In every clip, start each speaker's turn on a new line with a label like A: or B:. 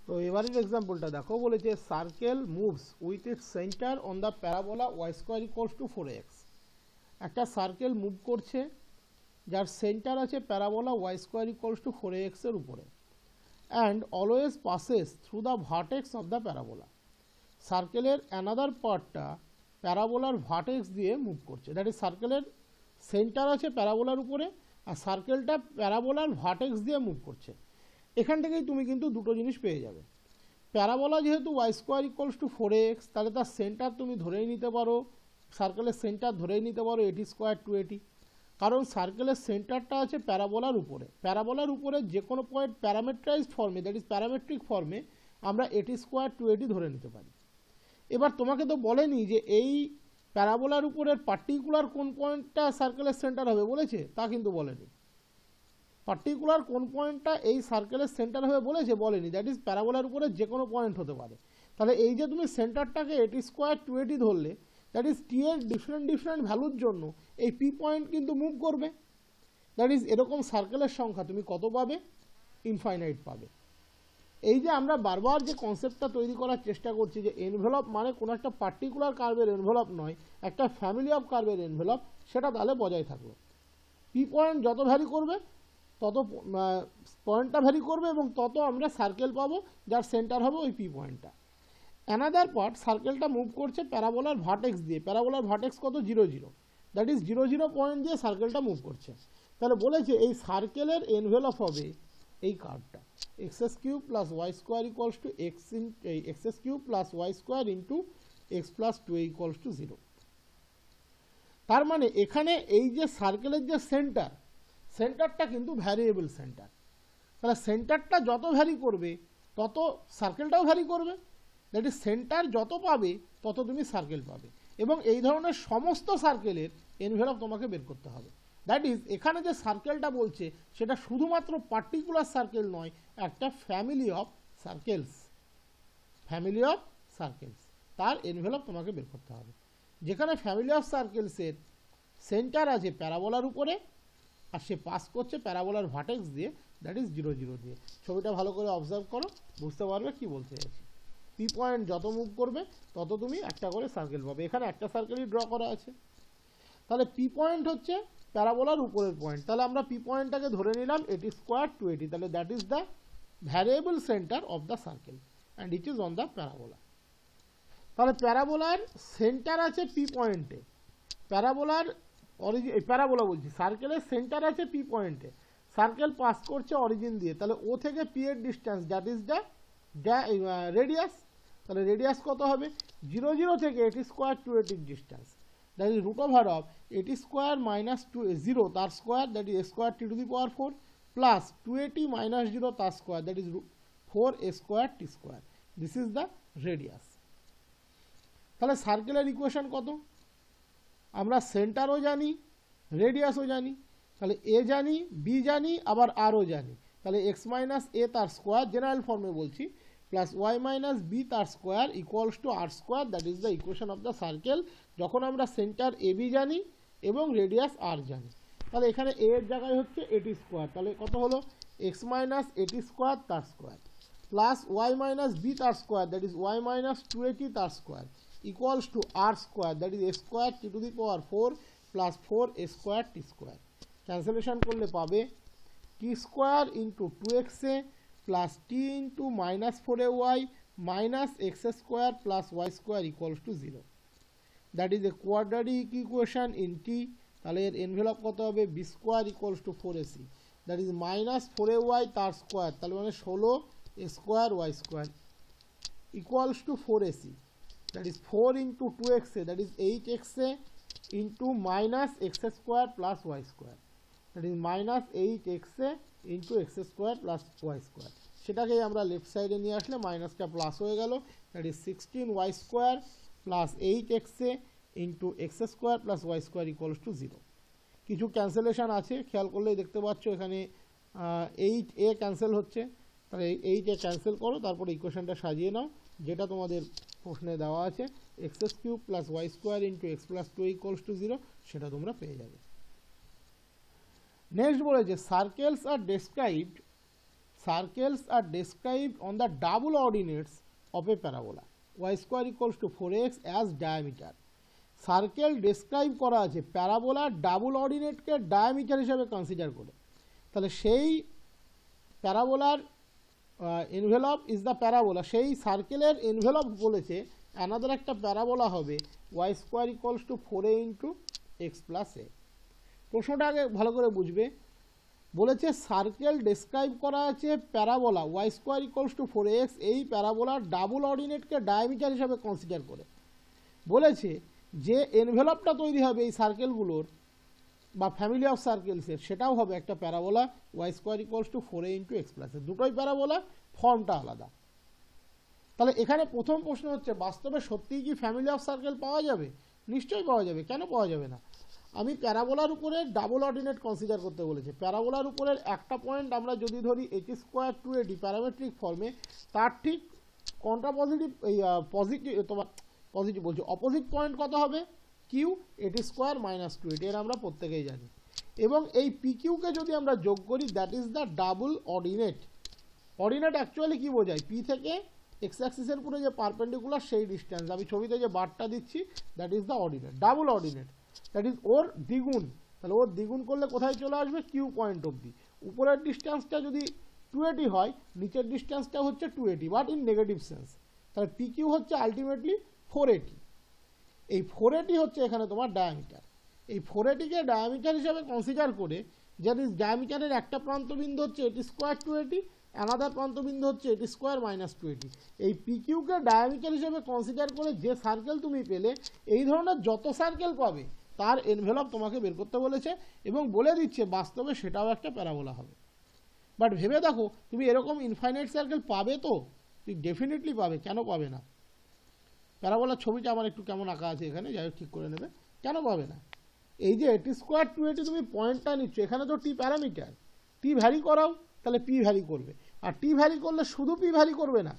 A: তো এবারের এক্সাম্পলটা দেখো, বলেছে circle moves with its center on the parabola y square equals to 4x। একটা সার্কেল মুভ করছে যার সেন্টার আছে parabola y square equals to 4x এর উপরে, and always passes through the vertex of the parabola. সার্কেলের another পার্টটা প্যারাবোলার vertex দিয়ে মুভ করছে, দ্যাট ইজ সার্কেলের সেন্টার আছে প্যারাবোলার উপরে আর সার্কেলটা প্যারাবোলার ভার্টেক্স দিয়ে মুভ করছে। এখান থেকেই তুমি কিন্তু দুটো জিনিস পেয়ে যাবে। প্যারাবোলা যেহেতু Y square equals to 4x, তাহলে তার সেন্টার তুমি ধরেই নিতে পারো, সার্কেলের সেন্টার ধরেই নিতে পারো এটি স্কোয়ার টু এটি, কারণ সার্কেলের সেন্টারটা আছে প্যারাবোলার উপরে। প্যারাবোলার উপরে যে কোনো পয়েন্ট প্যারামেট্রাইজড ফর্মে, দ্যাট ইজ প্যারামেট্রিক ফর্মে, আমরা এটি স্কোয়ার টু এটি ধরে নিতে পারি। এবার তোমাকে তো বলেনি যে এই প্যারাবোলার উপরের পার্টিকুলার কোন পয়েন্টটা সার্কেলের সেন্টার হবে, বলেছে? তা কিন্তু বলেনি। পার্টিকুলার কোন পয়েন্টটা এই সার্কেলের সেন্টার হবে বলেছে? বলেনি। দ্যাট ইজ প্যারাবোলার উপরে যে কোনো পয়েন্ট হতে পারে। তাহলে এই যে তুমি সেন্টারটাকে এটি স্কোয়ার টু এটি ধরলে, দ্যাট ইজ টি এর ডিফারেন্ট ডিফারেন্ট ভ্যালুর জন্য এই পি পয়েন্ট কিন্তু মুভ করবে। দ্যাট ইজ এরকম সার্কেলের সংখ্যা তুমি কত পাবে? ইনফাইনাইট পাবে। এই যে আমরা বারবার যে কনসেপ্টটা তৈরি করার চেষ্টা করছি যে এনভেলপ মানে কোনো একটা পার্টিকুলার কার্ভের এনভেলপ নয়, একটা ফ্যামিলি অফ কার্ভের এনভেলপ, সেটা তাহলে বজায় থাকলো। পি পয়েন্ট যত ভ্যারি করবে তত পয়েন্টটা ভ্যারি করবে এবং তত আমরা সার্কেল পাবো যার সেন্টার হবে ওই পি পয়েন্টটা। অ্যানাদার পার্ট, সার্কেলটা মুভ করছে প্যারাবোলার ভার্টেক্স দিয়ে। প্যারাবোলার ভার্টেক্স কত? 0 0, দ্যাট ইজ 0 0 পয়েন্ট দিয়ে সার্কেলটা মুভ করছে। তাহলে বলেছে এই সার্কেলের এনভেলপ হবে এই কার্ভটা, x cube plus y square equals to x cube plus y square into x plus 2 equals to 0। তার মানে এখানে এই যে সার্কেলের যে সেন্টারটা কিন্তু ভ্যারিয়েবল সেন্টার। তাহলে সেন্টারটা যত ভ্যারি করবে তত সার্কেলটাও ভ্যারি করবে। দ্যাট ইজ সেন্টার যত পাবে তত তুমি সার্কেল পাবে, এবং এই ধরনের সমস্ত সার্কেলের এনভেলপ তোমাকে বের করতে হবে। দ্যাট ইজ এখানে যে সার্কেলটা বলছে সেটা শুধুমাত্র পার্টিকুলার সার্কেল নয়, একটা ফ্যামিলি অফ সার্কেলস, তার এনভেলপ তোমাকে বের করতে হবে। যেখানে ফ্যামিলি অফ সার্কেলসের সেন্টার আছে প্যারাবোলার উপরে আর সে পাস করছে প্যারাবোলার ভার্টেক্স দিয়ে, দ্যাট ইজ 0 0 দিয়ে। ছবিটা ভালো করে অবজার্ভ করো, বুঝতে পারবে কি বলতে চাইছি। পি পয়েন্ট যত মুভ করবে তত তুমি একটা করে সার্কেল পাবে। এখানে একটা সার্কেলই ড্র করা আছে। তাহলে পি পয়েন্ট হচ্ছে প্যারাবোলার উপরের পয়েন্ট। তাহলে আমরা পি পয়েন্টটাকে ধরে নিলাম এটি স্কোয়ার টু এটি। তাহলে that is the variable centre of the circle and it is on the parabola. তাহলে প্যারাবোলার সেন্টার আছে পি পয়েন্টে, প্যারাবোলা বলছি, সার্কেলের সেন্টার আছে পি পয়েন্টে, সার্কেল পাস করছে অরিজিন দিয়ে। তাহলে ও থেকে পি এর distance, that is the radius. তাহলে রেডিয়াস কত হবে? 0 0 থেকে এটি স্কোয়ার টু এটির distance, that is root over of a t square minus 0 তার square, that is square t to the power 4 plus 280 minus 0 তার square, that is 4 square t square. This is the radius. তাহলে সার্কেলের equation কত? আমরা সেন্টারও জানি, রেডিয়াসও জানি। তাহলে এ জানি, বি জানি, আবার আরও জানি। তাহলে এক্স মাইনাস এ তার স্কোয়ার, জেনারেল ফর্মে বলছি, প্লাস ওয়াই মাইনাস বি তার square equals to r square, that is the equation of the circle. যখন আমরা সেন্টার এ বি জানি এবং রেডিয়াস আর জানি, তাহলে এখানে এ এর জায়গায় হচ্ছে এটি স্কোয়ার। তাহলে কত হলো? এক্স মাইনাস এটি স্কোয়ার তার square plus y minus b তার square, that is y minus 280 তার square equals to r square, that is a square t to the power 4 plus 4 a square t square. Cancellation করলে পাবে t square into 2xa plus t into minus 4ay minus x square plus y square equals to 0. That is a quadratic equation in t. তাহলে এর envelope কত হবে? b square equals to 4ac, that is minus 4ay তার square, তাহলে মানে 16 a square y square equals to 4ac, that is 4 into 2xa, that is 8xa into minus x square plus y square, that is minus 8xa into x square plus y square. সেটাকেই আমরা left সাইডে নিয়ে আসলে মাইনাসটা plus হয়ে গেল, that is 16y square plus 8xa into x square plus y square equals to 0. কিছু cancellation আছে, খেয়াল করলেই দেখতে পাচ্ছ এখানে 8a ক্যান্সেল হচ্ছে। তাহলে 8a ক্যান্সেল করো, তারপরে ইকুয়েশনটা সাজিয়ে নাও যেটা তোমাদের প্রশ্নে দেওয়া আছে, x cube plus y square into x plus 2 equals to 0, সেটা তোমরা পেয়ে যাবে। নেক্সট বলেছে circles are described circles are described on the double ordinates of a parabola y square equals to 4x as diameter. Circle describe করা আছে প্যারাবোলার double অর্ডিনেটকে diameter হিসেবে কনসিডার করে। তাহলে সেই প্যারাবোলার এনভেলপ ইজ দ্য প্যারাবোলা, সেই সার্কেলের এনভেলপ বলেছে অ্যানাদার একটা প্যারাবোলা হবে y square equals to 4a into x plus a. প্রশ্নটা আগে ভালো করে বুঝবে। বলেছে সার্কেল ডেসক্রাইব করা আছে parabola y square equals to 4x, এই প্যারাবোলার ডাবল অর্ডিনেটকে ডায়ামিটার হিসাবে কনসিডার করে। বলেছে যে এনভেলপটা তৈরি হবে এই সার্কেলগুলোর বা ফ্যামিলি অফ সার্কেলসের, সেটাও হবে একটা parabola y square equals to 4a into x plus a. দুটোই প্যারাবোলা, ফর্মটা আলাদা। তাহলে এখানে প্রথম প্রশ্ন হচ্ছে বাস্তবে সত্যিই কি ফ্যামিলি অফ সার্কেল পাওয়া যাবে? নিশ্চয়ই পাওয়া যাবে, কেন পাওয়া যাবে না? আমি প্যারাবোলার উপরে ডাবল অর্ডিনেট কনসিডার করতে বলেছি। প্যারাবোলার উপরের একটা পয়েন্ট আমরা যদি ধরি এটি স্কোয়ার টু এডি প্যারামেট্রিক ফর্মে, তার ঠিক কন্ট্রাপজিটিভ পজিটিভ তোমার পজিটিভ বলছি অপোজিট পয়েন্ট কত হবে? কিউ এটি স্কোয়ার মাইনাস 2 এটি, এর আমরা প্রত্যেকেই জানি। এবং এই পি কিউকে যদি আমরা যোগ করি that is the double ordinate. Ordinate actually কি বোঝায়? পি থেকে এক্স অ্যাক্সিসের উপরে যে পারপেন্ডিকুলার সেই ডিস্টেন্স, আমি ছবিতে যে বারটা দিচ্ছি that is the ordinate, double ordinate, that is ওর দ্বিগুণ। তাহলে ওর দ্বিগুণ করলে কোথায় চলে আসবে? কিউ পয়েন্ট অবধি। উপরের ডিস্টেন্সটা যদি 280 হয়, নিচের ডিস্টেন্সটা হচ্ছে 280 বাট ইন নেগেটিভ সেন্স। তাহলে পি কিউ হচ্ছে আলটিমেটলি 480। এই 480 হচ্ছে এখানে তোমার ডায়ামিটার। এই 480কে ডায়ামিটার হিসাবে কনসিডার করে, দ্যাট ইজ ডায়ামিটারের একটা প্রান্তবিন্দু হচ্ছে এটি স্কোয়ার 280, অ্যানাদার প্রান্তবিন্দু হচ্ছে এটি স্কোয়ার মাইনাস 280। এই পি কিউকে ডায়ামিটার হিসেবে কনসিডার করে যে সার্কেল তুমি পেলে, এই ধরনের যত সার্কেল পাবে তার এনভেলপ তোমাকে বের করতে বলেছে এবং বলে দিচ্ছে বাস্তবে সেটাও একটা প্যারাবোলা হবে। বাট ভেবে দেখো, তুমি এরকম ইনফাইনাইট সার্কেল পাবে তো? তুমি ডেফিনেটলি পাবে, কেন পাবে না? প্যারাবোলার ছবিটা আমার একটু কেমন আঁকা আছে এখানে, যাই হোক ঠিক করে নেবে। কেন পাবে না? এই যে এটি স্কোয়ার 280 তুমি পয়েন্টটা নিচ্ছ, এখানে তো টি প্যারামিটার, টি ভ্যারি করাও, তাহলে পি ভ্যারি করবে। আর টি ভ্যারি করলে শুধু পি ভ্যারি করবে না,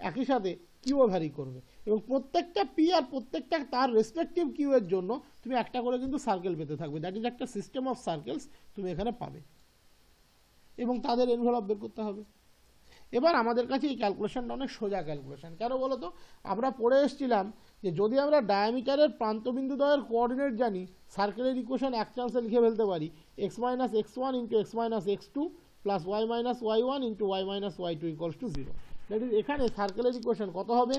A: একই সাথে কিউও ভ্যারি করবে। এবং প্রত্যেকটা পি আর প্রত্যেকটা তার রেসপেক্টিভ কিউ এর জন্য তুমি একটা করে কিন্তু সার্কেল পেতে থাকবে। দ্যাট ইজ একটা সিস্টেম অফ সার্কেলস তুমি এখানে পাবে এবং তাদের এনভেলপ বের করতে হবে। এবার আমাদের কাছে এই ক্যালকুলেশনটা অনেক সোজা ক্যালকুলেশন। কেন বলো তো? আমরা পড়ে এসেছিলাম যে যদি আমরা ডায়ামিটারের প্রান্তবিন্দুদ্বয়ের কোঅর্ডিনেট জানি, সার্কেলের ইকুয়েশন এক চান্সে লিখে ফেলতে পারি x minus x one into x minus x two plus y minus y one into y minus y two equals to 0। That is এখানে সার্কেলের ইকুয়েশন কত হবে?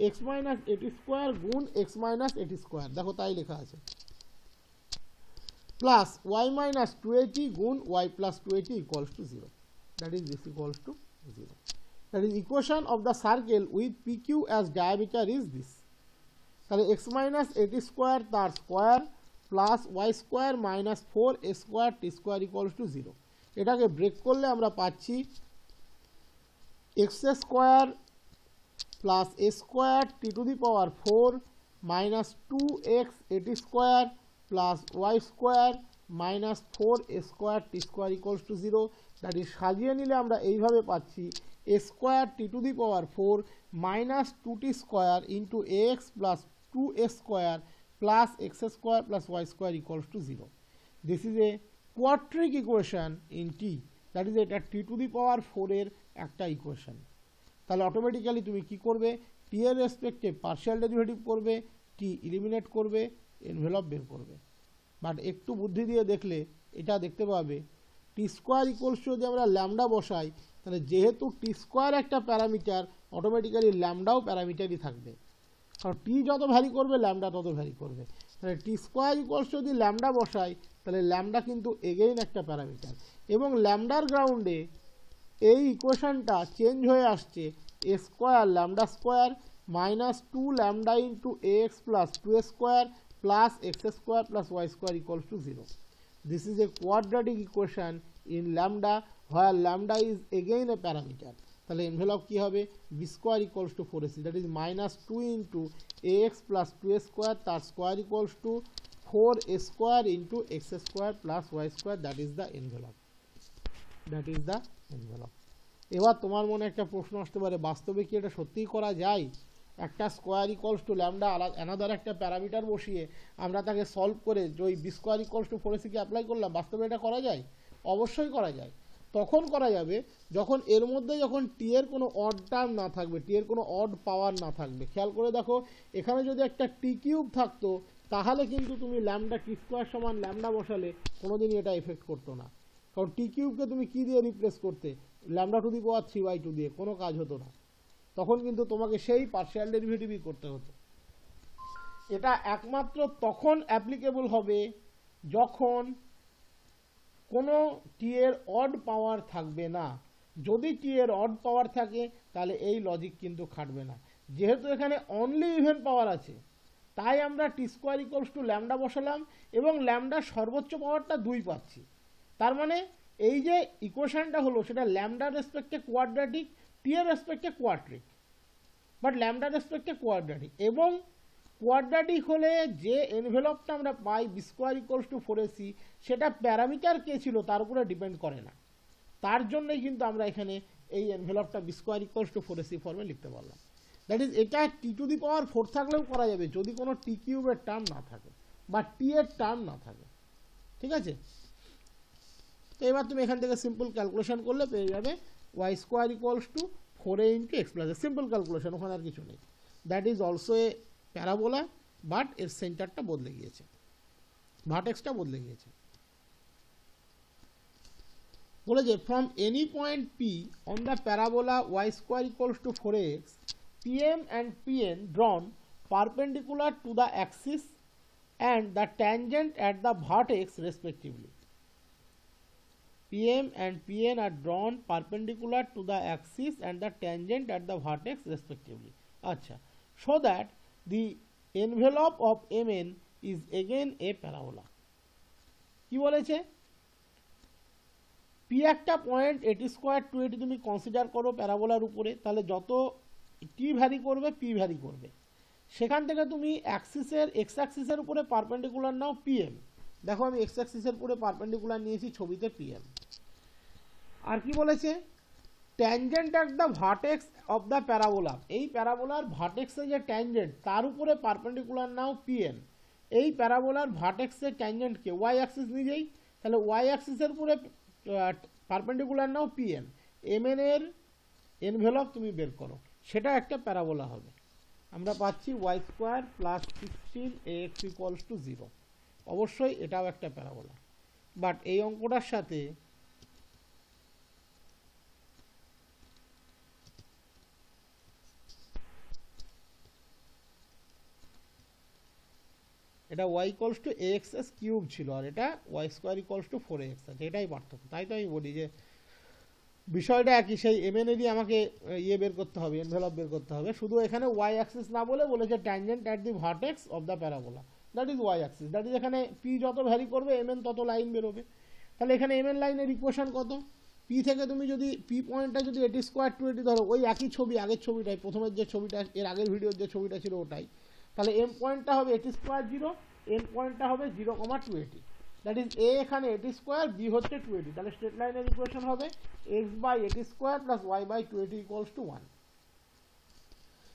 A: এক্স মাইনাস এটি স্কোয়ার গুণ এক্স মাইনাস এটি স্কোয়ার, দেখো তাই লেখা আছে, plus y minus 280 গুণ y plus 280 equals to 0। That is this equals to 0. That is equation of the circle with PQ as diameter is this. তাহলে x minus 80 square তার square plus y square minus 4a square t square equals to 0। এটাকে break করলে আমরা পাচ্ছি x square plus a square t two the power 4 minus 2x এটি square plus y square minus 4a square t square equals to 0। That is সাজিয়ে নিলে আমরা এইভাবে পাচ্ছি a square t to the power 4 minus 2t square into ax plus 2a square plus x square plus y square equals to 0. This is a quadratic equation in t. That is এটা t to the power 4 এর একটা equation. তাহলে automatically তুমি কি করবে? t এর রেসপেক্টে partial derivative করবে, t এলিমিনেট করবে, এনভেলপ বের করবে। বাট একটু বুদ্ধি দিয়ে দেখলে এটা দেখতে পাবে টি স্কোয়ার ইকুয়ালস টু যদি আমরা ল্যামডা বসাই, তাহলে যেহেতু টি স্কোয়ার একটা প্যারামিটার, অটোমেটিক্যালি ল্যামডাও প্যারামিটারই থাকবে। কারণ টি যত ভ্যারি করবে ল্যামডা তত ভ্যারি করবে। তাহলে টি স্কোয়ার ইকুয়ালস যদি ল্যামডা বসাই, তাহলে ল্যামডা কিন্তু এগেইন একটা প্যারামিটার। এবং ল্যামডার গ্রাউন্ডে এই ইকুয়েশনটা চেঞ্জ হয়ে আসছে a square lambda square minus 2 lambda into a x plus 2a square plus x square plus y square equals to 0. This is a quadratic equation in lambda where lambda is again a parameter. তাহলে envelope কি হবে? b square equals to 4ac, that is minus 2 into ax plus 2a square তার square equals to 4a square into x square plus y square. That is the envelope. That is the envelope. এবার তোমার মনে একটা প্রশ্ন আসতে পারে, বাস্তবে কি এটা সত্যিই করা যায়? একটা square equals to lambda another একটা প্যারামিটার বসিয়ে আমরা তাকে সলভ করে ওই b square equals to 4ac কে অ্যাপ্লাই করলাম, বাস্তবে এটা করা যায়? অবশ্যই করা যায়। তখন করা যাবে যখন এর মধ্যে যখন টি এর কোনো অড টার্ম না থাকবে, টি এর কোনো অড পাওয়ার না থাকবে। খেয়াল করে দেখো, এখানে যদি একটা টি কিউব থাকতো তাহলে কিন্তু তুমি ল্যামডা টি স্কোয়ার সমান ল্যামডা বসালে কোনোদিনই এটা এফেক্ট করতো না, কারণ টি কিউবকে তুমি কি দিয়ে রিপ্লেস করতে, ল্যামডা টু দি পাওয়ার 3/2 দিয়ে, কোনো কাজ হতো না। তখন কিন্তু তোমাকে সেই পার্শিয়াল ডেরিভেটিভই করতে হতো। এটা একমাত্র তখন অ্যাপ্লিকেবল হবে যখন কোনো টি এর অড পাওয়ার থাকবে না। যদি টি এর অড পাওয়ার থাকে তাহলে এই লজিক কিন্তু খাটবে না। যেহেতু এখানে অনলি ইভেন পাওয়ার আছে তাই আমরা টি স্কোয়ার ইকুয়ালস টু ল্যামডা বসালাম এবং ল্যামডার সর্বোচ্চ পাওয়ারটা 2 পাচ্ছি। তার মানে এই যে ইকুয়েশনটা হলো সেটা ল্যামডার রেসপেক্টে কোয়াড্রেটিক, টি এর রেসপেক্টে কোয়াড্রিক, বাট ল্যামডার রেসপেক্টে কোয়াড্রেটিক। এবং কোয়াড্রেটিক হলে যে এনভেলপটা আমরা পাই b square equals to 4ac সেটা প্যারামিটার কে ছিল তার উপরে ডিপেন্ড করে না। তার জন্যই কিন্তু আমরা এখানে এই এনভেলপটা b square equals to 4ac ফর্মে লিখতে পারলাম। দ্যাট ইজ এটা টি টু দি পাওয়ার 4 থাকলেও করা যাবে যদি কোনো টি কিউবের টার্ম না থাকে বা টি এর টার্ম না থাকে। ঠিক আছে, তো এবার তুমি এখান থেকে সিম্পল ক্যালকুলেশন করলে পেয়ে যাবে y square equals to 4a into x plus, simple calculation, ওখানে আর কিছু নেই। That is also a parabola, but এর সেন্টারটা বদলে গিয়েছে, ভার্টেক্সটা বদলে গিয়েছে। বলে যে from any point P on the parabola y square equals to 4x pm and pn drawn perpendicular to the axis and the tangent at the vertex respectively. pm and pn are drawn perpendicular to the axis and the tangent at the vertex respectively. আচ্ছা, so that the envelope of mn is again a parabola. কি বলেছে, P একটা point এটি square two এটি তুমি consider করো প্যারাবোলার উপরে, তাহলে যত টি ভ্যারি করবে পি ভ্যারি করবে। সেখান থেকে তুমি অ্যাক্সিসের এক্স অ্যাক্সিসের উপরে পারপেন্ডিকুলার নাও পিএম। দেখো আমি এক্স অ্যাক্সিসের উপরে পারপেন্ডিকুলার নিয়েছি ছবিতে পিএম। আর কি বলেছে, tangent at the vertex of the parabola, এই প্যারাবোলার ভার্টেক্সের যে ট্যানজেন্ট তার উপরে পারপেন্ডিকুলার নাও পিএন। এই প্যারাবোলার ভার্টেক্সের ট্যানজেন্টকে ওয়াই অ্যাক্সিস নিজেই, তাহলে ওয়াই অ্যাক্সিসের উপরে পারপেন্ডিকুলার নাও পিএন, এমএন এর এনভেলপ তুমি বের করো, সেটা একটা প্যারাবোলা হবে। আমরা পাচ্ছি y square plus 16ax equals to 0। অবশ্যই এটাও একটা প্যারাবোলা, বাট এই অঙ্কটার সাথে এটা y equals to ax cube ছিল আর এটা Y square equals two 4ax আছে, এটাই পার্থক্য। তাই তো আমি বলি যে বিষয়টা একই, সেই এমএন এরই আমাকে ইয়ে বের করতে হবে, এনভেলপ বের করতে হবে। শুধু এখানে ওয়াই অ্যাক্সিস না বলে বলেছে tangent at the vertex of the parabola, that is Y Axis. That is এখানে পি যত ভ্যারি করবে এমএন তত লাইন বেরোবে। তাহলে এখানে এমএন লাইনের ইকুয়েশন কত, পি থেকে তুমি যদি পি পয়েন্টটা যদি এটি স্কোয়ার টু এটি ধরো, ওই একই ছবি আগের ছবিটাই, প্রথমের যে ছবিটা এর আগের ভিডিওর যে ছবিটা ছিল ওটাই, তাহলে এম পয়েন্টটা হবে এটি স্কোয়ার 0, এন পয়েন্টটা হবে 0,280। দ্যাট ইজ এ এখানে এটি স্কোয়ার, বি হচ্ছে 280। তাহলে স্ট্রেট লাইনের ইকুয়েশন হবে x by a t square plus y by 280 equals to 1।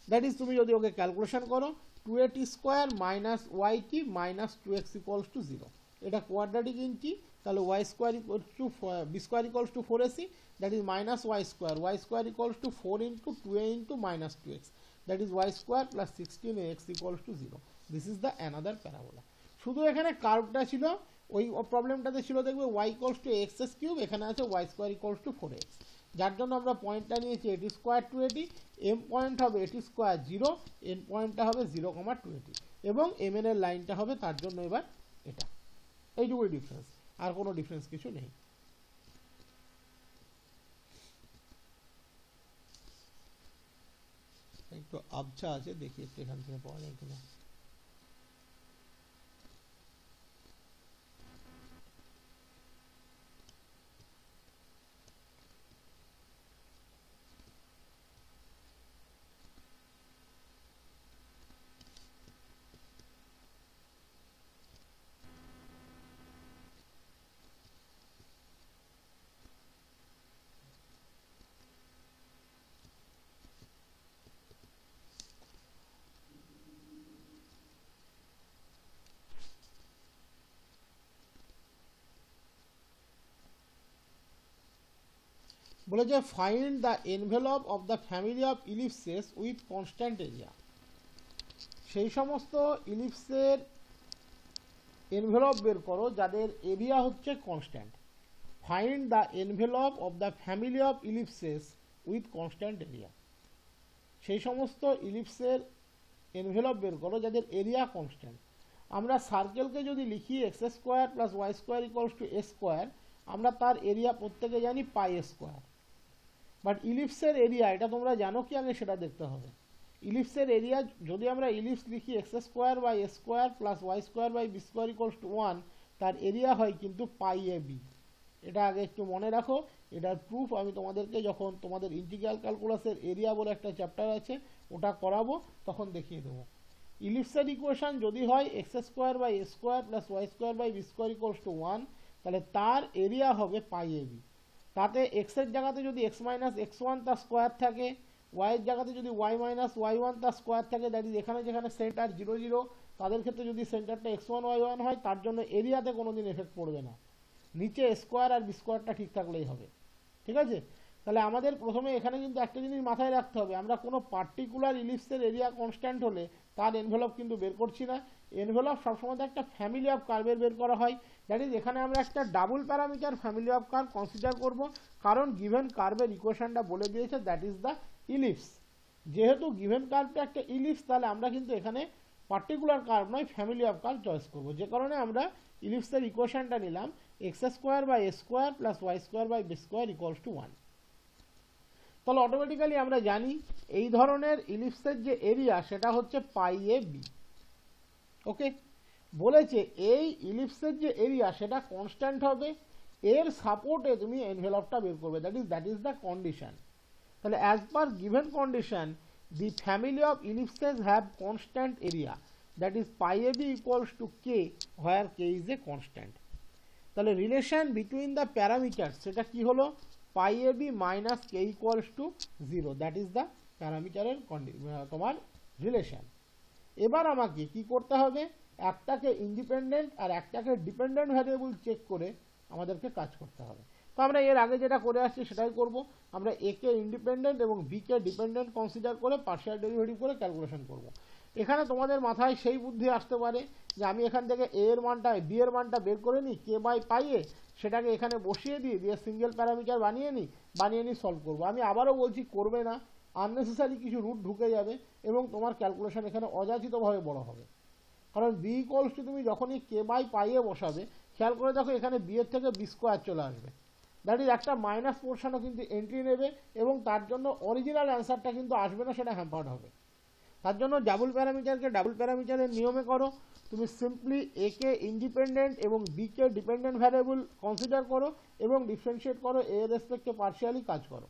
A: That is তুমি যদি ওকে ক্যালকুলেশন করো 280 স্কোয়ার মাইনাস ওয়াই কি মাইনাস 2x ইকুয়ালস টু 0, এটা কোয়াড্রেটিক ইন কি, তাহলে y square equals to b square equals to 4ac, that is minus y square equals to 4 into 2a into minus 2x, that is y square plus 16ax equals to 0। This is the another parabola. শুধু এখানে কার্ভটা ছিল, ওই প্রবলেমটাতে ছিল দেখবে y equals to x cube, এখানে আছে Y square equals to 4x, যার জন্য আমরা পয়েন্টটা নিয়েছি এটি স্কোয়ার টু এটি, এম পয়েন্ট হবে এটি স্কোয়ার 0, এন পয়েন্টটা হবে 0,280 এবং এম এন এর লাইনটা হবে তার জন্য এবার এটা। এইটুকুই ডিফারেন্স, আর কোনো ডিফারেন্স কিছু নেই। একটু আবছা আছে, দেখি একটু এখান থেকে পাওয়া যায় কিনা। বলেছে find the envelope of the family of ellipses with constant area. সেই সমস্ত ইলিপসের এনভেলপ বের করো যাদের এরিয়া হচ্ছে constant. Find the envelope of the family of ellipses with constant area. সেই সমস্ত ইলিপসের এনভেলপ বের করো যাদের এরিয়া কনস্ট্যান্ট। আমরা সার্কেলকে যদি লিখি x square plus y square equals to a square, আমরা তার এরিয়া প্রত্যেকে জানি পাই স্কোয়ার। বাট ইলিপসের এরিয়া এটা তোমরা জানো কি আগে সেটা দেখতে হবে। ইলিপসের এরিয়া যদি আমরা ইলিপস লিখি x square by a square plus y square by b square equals to 1, তার এরিয়া হয় কিন্তু পাই এ বি। এটা আগে একটু মনে রাখো। এটার প্রুফ আমি তোমাদেরকে যখন তোমাদের ইন্টিগ্রাল ক্যালকুলাসের এরিয়া বলে একটা চ্যাপ্টার আছে ওটা করাবো তখন দেখিয়ে দেবো। ইলিপসের ইকুয়েশন যদি হয় x square by a square plus y square by b square equals to 1, তাহলে তার এরিয়া হবে পাই এ বি। তাতে এক্সের জায়গাতে যদি এক্স মাইনাস এক্স ওয়ান তার স্কোয়ার থাকে, ওয়াইয়ের জায়গাতে যদি ওয়াই মাইনাস ওয়াই ওয়ান তার স্কোয়ার থাকে, দ্যাট ইজ এখানে যেখানে সেন্টার 0 0 তাদের ক্ষেত্রে যদি সেন্টারটা x1 y1 হয় তার জন্য এরিয়াতে কোনোদিন এফেক্ট পড়বে না, নিচে স্কোয়ার আর বি স্কোয়ারটা ঠিক থাকলেই হবে। ঠিক আছে, তাহলে আমাদের প্রথমে এখানে কিন্তু একটা জিনিস মাথায় রাখতে হবে, আমরা কোনো পার্টিকুলার ইলিপসের এরিয়া কনস্ট্যান্ট হলে তার এনভেলপ কিন্তু বের করছি না। এনভেলপ সবসময় একটা ফ্যামিলি অফ কার্ভের বের করা হয়, দ্যাট ইজ এখানে আমরা একটা double parameter family of curve consider করব, কারণ গিভেন কার্ভের ইকুয়েশনটা বলে দিয়েছে দ্যাট ইজ দ্য ইলিপস। যেহেতু গিভেন কার্ভটা একটা ইলিপস, তাহলে আমরা কিন্তু এখানে পার্টিকুলার কার্ভ নয় ফ্যামিলি অফ কার্ভ চয়েস করব, যে কারণে আমরা ইলিপসের ইকুয়েশনটা নিলাম x square by a square plus y square by b square equals to 1। তাহলে অটোমেটিক্যালি আমরা জানি এই ধরনের ইলিপসের যে এরিয়া সেটা হচ্ছে পাই এ বি। ওকে, বলেছে এই ইলিপসের যে এরিয়া সেটা কনস্ট্যান্ট হবে, এর সাপোর্টে তুমি এনভেলপটা বের করবে, দ্যাট ইজ দ্য কন্ডিশন। তাহলে as per given condition the family of ellipses have constant area, that is pi ab equals to k where k is a constant. তাহলে রিলেশন বিটুইন দ্য প্যারামিটার সেটা কি হলো, pi a b minus k equals to 0, that is the প্যারামিটারের তোমার relation. এবার আমাকে কি করতে হবে, একটাকে ইন্ডিপেন্ডেন্ট আর একটাকে ডিপেন্ডেন্ট ভ্যারিয়েবল চেক করে আমাদেরকে কাজ করতে হবে। তো আমরা এর আগে যেটা করে আসছি সেটাই করব, আমরা এ কে ইন্ডিপেন্ডেন্ট এবং বি কে ডিপেন্ডেন্ট কনসিডার করে পার্শিয়াল ডেরিভেটিভ করে ক্যালকুলেশন করব। এখানে তোমাদের মাথায় সেই বুদ্ধি আসতে পারে যে আমি এখান থেকে এ এর মানটা বি এর মানটা বের করে নিই কে বাই পাই এ, সেটাকে এখানে বসিয়ে দিয়ে সিঙ্গেল প্যারামিটার বানিয়ে নিই সলভ করব। আমি আবারও বলছি করবে না, আননেসেসারি কিছু রুট ঢুকে যাবে এবং তোমার ক্যালকুলেশন এখানে অযাচিতভাবে বড় হবে। কারণ বি ইকুয়ালস টু তুমি যখনই কে বাই পাই এ বসাবে, খেয়াল করে দেখো এখানে বি এর থেকে বি স্কোয়ার চলে আসবে, দ্যাট ইজ একটা মাইনাস পোর্শনও কিন্তু এন্ট্রি নেবে এবং তার জন্য অরিজিনাল অ্যান্সারটা কিন্তু আসবে না, সেটা হ্যাম্পার্ড হবে। তার জন্য ডাবল প্যারামিটারকে ডাবল প্যারামিটারের নিয়মে করো, তুমি সিম্পলি এ কে ইন্ডিপেন্ডেন্ট এবং বি কে ডিপেন্ডেন্ট ভ্যারিয়েবল কনসিডার করো এবং ডিফারেন্সিয়েট করো, এ এর রেসপেক্টে পার্শিয়ালি কাজ করো।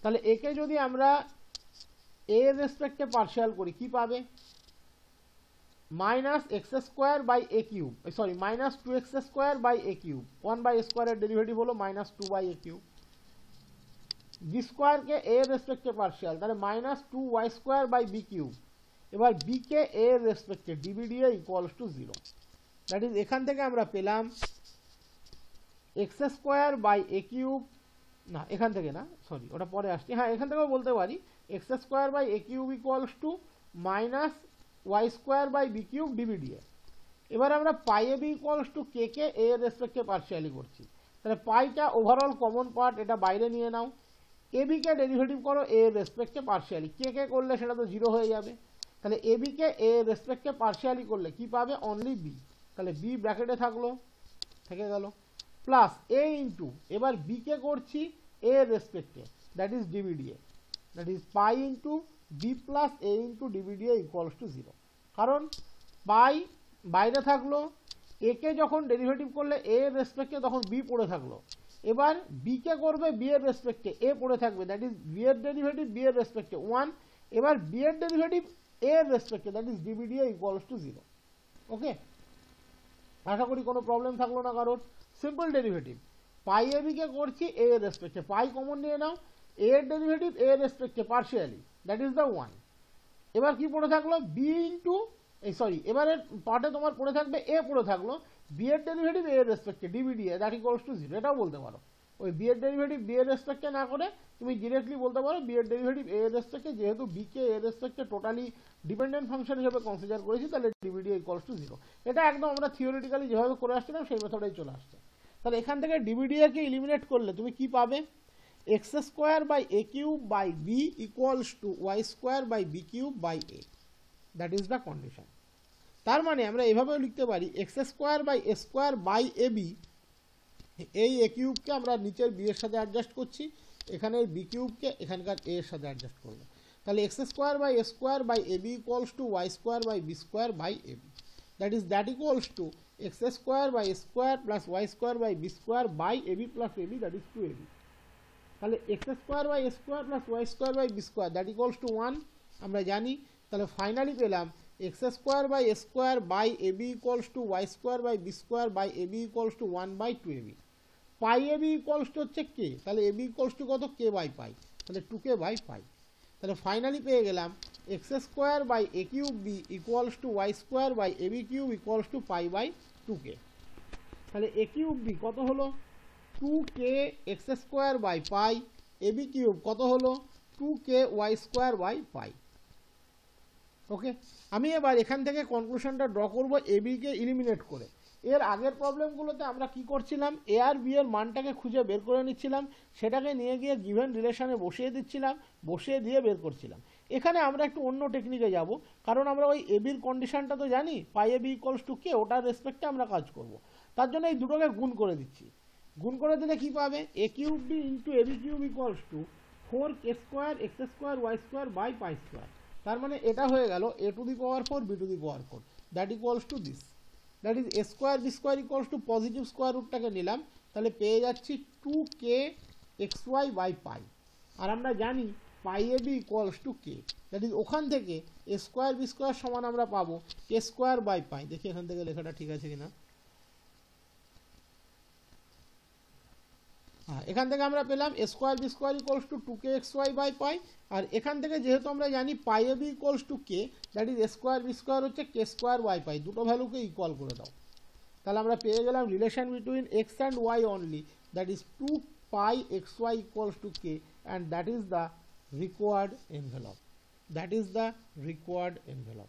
A: তাহলে একে যদি আমরা এ এর রেসপেক্টে পার্শিয়াল করি কি পাবে, minus x square by a cube, sorry minus 2x square by a cube, 1 by স্কোয়ারের ডেরিভেটিভ হলো minus 2 by a cube, b স্কোয়ারকে এ এর রেসপেক্টে পার্শিয়াল, তাহলে minus 2y square by b cube. এবার বি কে এ এর রেসপেক্টে d b d a equals to 0, that is এখান থেকে আমরা পেলাম x square by a cube, না এখান থেকে না, সরি ওটা পরে আসছে, হ্যাঁ এখান থেকেও বলতে পারি x square by a cube equals to minus y square by b cube d b d a. এবার আমরা পাই a b equals to k কে এ এর রেসপেক্টে পার্শিয়ালি করছি, তাহলে পাইটা ওভারঅল কমন পার্ট, এটা বাইরে নিয়ে নাও, এ বি কে ডেরিভেটিভ করো এ এর রেসপেক্টে পার্শিয়ালি, কে কে করলে সেটা তো 0 হয়ে যাবে, তাহলে এ বি কে এ এর রেসপেক্টে পার্শিয়ালি করলে কি পাবে, অনলি বি, তাহলে বি ব্র্যাকেটে থাকলো থেকে গেল প্লাস এ ইন্টু, এবার বি কে করছি এ এর রেসপেক্টে, that is d b d a, that is pi into b plus a into d b d a equals to 0, কারণ পাই বাইরে থাকলো, এ কে যখন ডেরিভেটিভ করলে এ এর রেসপেক্টে তখন বি পড়ে থাকলো, এবার বি কে করবে বি এর রেসপেক্টে, এ পড়ে থাকবে, দ্যাট ইজ বি এর ডেরিভেটিভ বি এর রেসপেক্টে 1, এবার বি এর ডেরিভেটিভ এ এর রেসপেক্টে, দ্যাট ইজ ডিবিডিএ ইকুয়ালস টু 0। ওকে, আশা করি কোনো প্রবলেম থাকলো না কারোর। Simple derivative, pi a B কে করছি এ এর রেসপেক্টে, পাই কমন নিয়ে নাও, এ এর ডেরিভেটিভ এ এর রেসপেক্টে পার্শিয়ালি, দ্যাট ইজ দ্য 1, এবার কি পড়ে থাকলো বি ইন্টু, এই সরি এবারে পার্টে তোমার পড়ে থাকবে এ পড়ে থাকলো, বি এর ডেরিভেটিভ এ এর রেসপেক্টে ডিবিডিএ দ্যাট ইকুয়ালস টু 0, এটাও বলতে পারো, ওই বি এর ডেরিভেটিভ বি এর রেসপেক্টে না করে তুমি ডিরেক্টলি বলতে পারো বি এর ডেরিভেটিভ এ এর রেসপেক্টে, যেহেতু বি কে এর রেসপেক্টে টোটালি ডিপেন্ডেন্ট ফাংশন হিসেবে কনসিডার করেছি, তাহলে ডিভিডি ইকুয়ালস টু 0। এটা একদম আমরা থিওরিটিক্যালি যেভাবে করে আসছিলাম সেই মেথডেই চলে আসছে। তাহলে এখান থেকে ডিভিডি কে ইলিমিনেট করলে তুমি কি পাবে? X square by a cube by b equals to y square by b cube by a, that is the condition. তার মানে আমরা এভাবেও লিখতে পারি x square by a square by a b, এই এ কিউবকে আমরা নিচের বি এর সাথে অ্যাডজাস্ট করছি, এখানে বি কিউবকে এখানকার এ এর সাথে অ্যাডজাস্ট করবো। তাহলে x square by a square by a b equals to y square by b square by a b, that equals to x square by a square plus y square by b square by a b plus a b, that is 2ab। তাহলে x square by a square plus y square by b square that equals to 1 আমরা জানি। তাহলে finally পেলাম x square by a square by a b equals to y square by b square by a b equals to 1 by 2ab। Pi a b equals to হচ্ছে k, তাহলে এ b equals two কত? কে by pi, তাহলে 2k by pi. তাহলে finally পেয়ে গেলাম x square by a cube b equals to y square by a b cube equals to pi by 2k। তাহলে a cube b কত হলো? 2k x square by pi, a b cube কত হলো? 2k y square by pi. Okay, আমি এবার এখান থেকে কনক্লুশনটা draw করবো এ বিকে ইলিমিনেট করে। এর আগের প্রবলেমগুলোতে আমরা কি করছিলাম? এ আর বি এর মানটাকে খুঁজে বের করে নিচ্ছিলাম, সেটাকে নিয়ে গিয়ে গিভেন রিলেশনে বসিয়ে দিচ্ছিলাম, বসিয়ে দিয়ে বের করছিলাম। এখানে আমরা একটু অন্য টেকনিকে যাব, কারণ আমরা ওই এ বির কন্ডিশনটা তো জানি, pi a b equals to কে, ওটার রেসপেক্টে আমরা কাজ করব। তার জন্য এই দুটোকে গুণ করে দিচ্ছি। গুণ করে দিলে কি পাবে? A cube b into a b cube equals to 4k square x square y square by pi square. তার মানে এটা হয়ে গেল a to the power 4 b to the power 4, that equals to this, that is a square b square equals to positive square রুটটাকে নিলাম, তাহলে পেয়ে যাচ্ছি 2k x y by pi. আর আমরা জানি pi a b equals to k, that is ওখান থেকে এ স্কোয়ার বি স্কোয়ার সমান আমরা পাবো কে স্কোয়ার বাই পাই। দেখি এখান থেকে লেখাটা ঠিক আছে কিনা। এখান থেকে আমরা পেলাম a square b square equals to 2k x y by pi. আর এখান থেকে যেহেতু আমরা জানি pi a b equals to k, that is a square b square হচ্ছে কে স্কোয়ার বাই পাই, দুটো ভ্যালুকে ইকুয়াল করে দাও। তাহলে আমরা পেয়ে গেলাম relation between x and y only, that is 2 pi x y equals to k, and that is the required envelope, that is the required envelope.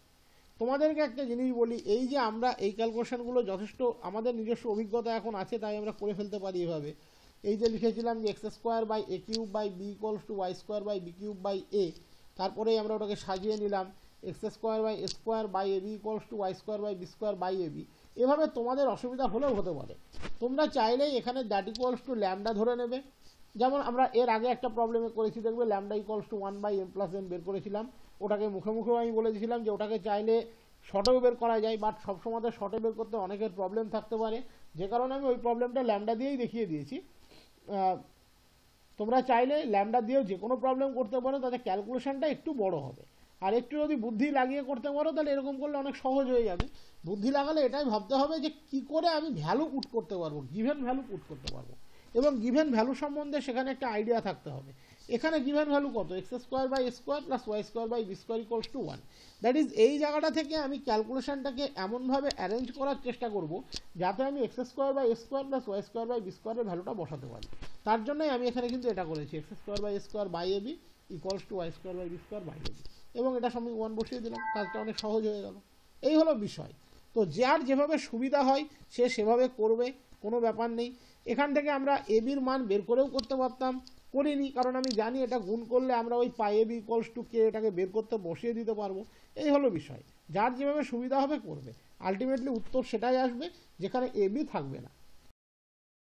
A: তোমাদেরকে একটা জিনিস বলি, এই যে আমরা এই ক্যালকুলেশনগুলো যথেষ্ট আমাদের নিজস্ব অভিজ্ঞতা এখন আছে, তাই আমরা করে ফেলতে পারি এভাবে। এই যে লিখেছিলাম যে x square by a cube by b equals to y square by b cube by a, তারপরেই আমরা ওটাকে সাজিয়ে নিলাম x square by a square by a b equals to y square by b square by a b. এভাবে তোমাদের অসুবিধা হলেও হতে পারে, তোমরা চাইলেই এখানে দ্যাট ইকুয়ালস টু ল্যামডা ধরে নেবে। যেমন আমরা এর আগে একটা প্রবলেমে করেছি, দেখবে lambda equals to 1 by m plus n বের করেছিলাম, ওটাকে মুখে মুখেও আমি বলেছিলাম যে ওটাকে চাইলে শর্টেও বের করা যায়, বাট সবসময় শর্টে বের করতে অনেকের প্রবলেম থাকতে পারে, যে কারণে আমি ওই প্রবলেমটা ল্যামডা দিয়েই দেখিয়ে দিয়েছি। তোমরা চাইলে ল্যামডা দিয়েও যে কোনো প্রবলেম করতে পারো, তাতে ক্যালকুলেশনটা একটু বড় হবে। আর একটু যদি বুদ্ধি লাগিয়ে করতে পারো তাহলে এরকম করলে অনেক সহজ হয়ে যাবে। বুদ্ধি লাগালে এটাই ভাবতে হবে যে কি করে আমি ভ্যালু পুট করতে পারবো, গিভেন ভ্যালু পুট করতে পারবো, এবং গিভেন ভ্যালু সম্বন্ধে সেখানে একটা আইডিয়া থাকতে হবে। এখানে গিভেন ভ্যালু কত? X square by square plus y square by b square equals to 1, that is এই জায়গাটা থেকে আমি ক্যালকুলেশনটাকে এমনভাবে অ্যারেঞ্জ করার চেষ্টা করব যাতে আমি x square by square plus y square by b স্কোয়ারের ভ্যালুটা বসাতে পারি। তার জন্যই আমি এখানে কিন্তু এটা করেছি, x square by square by a b equals to y square by b square by a b, এবং এটা সঙ্গে 1 বসিয়ে দিলাম, কাজটা অনেক সহজ হয়ে গেল। এই হলো বিষয়। তো যার যেভাবে সুবিধা হয় সে সেভাবে করবে, কোনো ব্যাপার নেই। এখান থেকে আমরা এ বির মান বের করেও করতে পারতাম, করিনি, কারণ আমি জানি এটা গুণ করলে আমরা ওই পাই এ বি ইকুয়ালস টু কে এটাকে বের করতে বসিয়ে দিতে পারবো। এই হলো বিষয়, যার যেভাবে সুবিধা হবে করবে, আলটিমেটলি উত্তর সেটাই আসবে যেখানে এ বি থাকবে না।